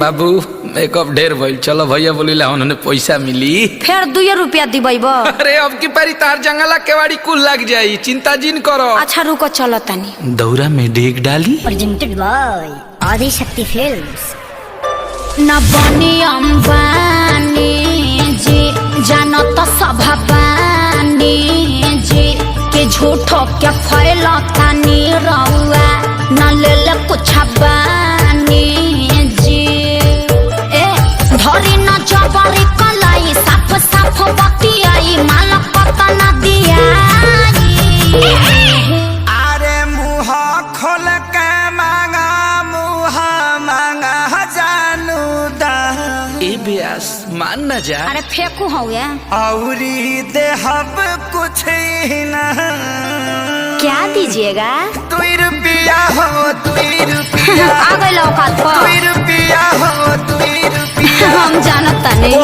बाबू मेकअप ढेर भइल, चलो भैया बोलिला उन्होंने पैसा मिली। फिर 2 रुपया दिबैब। अरे अब की पारी तार जंगला केवाड़ी कुल लग जाई, चिंता जिन करो। अच्छा रुको चलो तनी। दौरा में डेग डाली। Presented by Adishakti films. न बनी अंबानी जी जानो तो सभा पानी जी के झूठो के फैलता नी रउआ न ले ले कुछ बानी जी। ए धरी न जबरी कलाई साफ साफ बतियाई माल पता न दियाई। अरे मुँह खोल के मांगा मुँह मांगा जानू दा। ए ब्यास मान न जा। अरे फेंकू हो गया औरी देहब कुछ ही ना। क्या दीजिएगा? 2 रुपया हो 2 रुपया। आ गए औकात पर। 2 रुपया हो 2 रुपया। हम जानत नहीं।